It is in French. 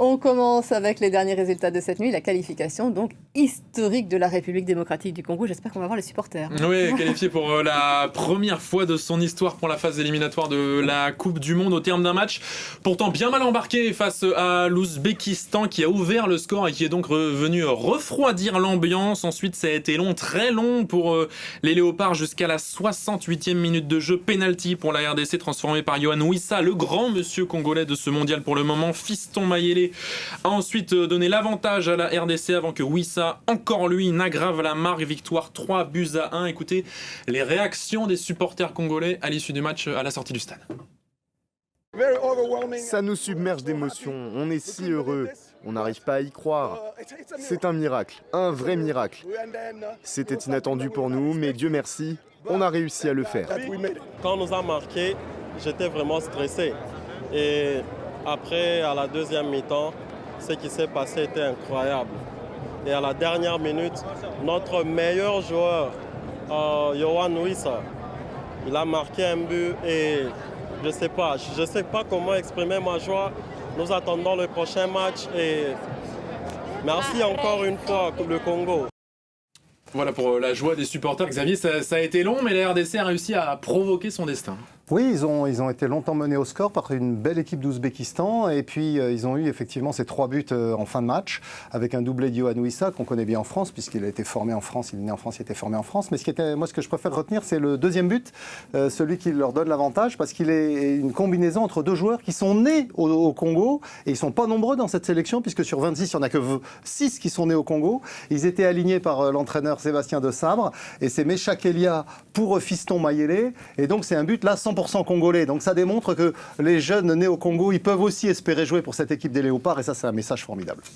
On commence avec les derniers résultats de cette nuit, la qualification donc historique de la République démocratique du Congo. J'espère qu'on va voir les supporters. Oui, qualifié pour la première fois de son histoire pour la phase éliminatoire de la Coupe du Monde au terme d'un match pourtant bien mal embarqué face à l'Ouzbékistan qui a ouvert le score et qui est donc revenu refroidir l'ambiance. Ensuite, ça a été long, très long pour les Léopards jusqu'à la 68e minute de jeu. Penalty pour la RDC transformé par Yohan Wissa, le grand monsieur congolais de ce mondial pour le moment. Fiston Mayele a ensuite donné l'avantage à la RDC avant que Wissa, encore lui, n'aggrave la marque. Victoire 3-1. Écoutez les réactions des supporters congolais à l'issue du match à la sortie du stade. Ça nous submerge d'émotions, on est si heureux, on n'arrive pas à y croire. C'est un miracle, un vrai miracle. C'était inattendu pour nous, mais Dieu merci, on a réussi à le faire. Quand on nous a marqué, j'étais vraiment stressé. Et après, à la deuxième mi-temps, ce qui s'est passé était incroyable. Et à la dernière minute, notre meilleur joueur, Yohan Wissa, il a marqué un but et je sais pas comment exprimer ma joie. Nous attendons le prochain match et merci encore une fois le Congo. Voilà pour la joie des supporters. Xavier, ça a été long, mais la RDC a réussi à provoquer son destin. Oui, ils ont été longtemps menés au score par une belle équipe d'Ouzbékistan et puis ils ont eu effectivement ces 3 buts en fin de match avec un doublé de Yohan Wissa qu'on connaît bien en France puisqu'il a été formé en France, il est né en France, il a été formé en France. Mais ce que je préfère retenir, c'est le deuxième but, celui qui leur donne l'avantage parce qu'il est une combinaison entre 2 joueurs qui sont nés au Congo et ils ne sont pas nombreux dans cette sélection puisque sur 26, il n'y en a que 6 qui sont nés au Congo. Ils étaient alignés par l'entraîneur Sébastien De Sabre et c'est Meshak Elia pour Fiston Mayele et donc c'est un but là 100% congolais. Donc ça démontre que les jeunes nés au Congo, ils peuvent aussi espérer jouer pour cette équipe des Léopards et ça c'est un message formidable.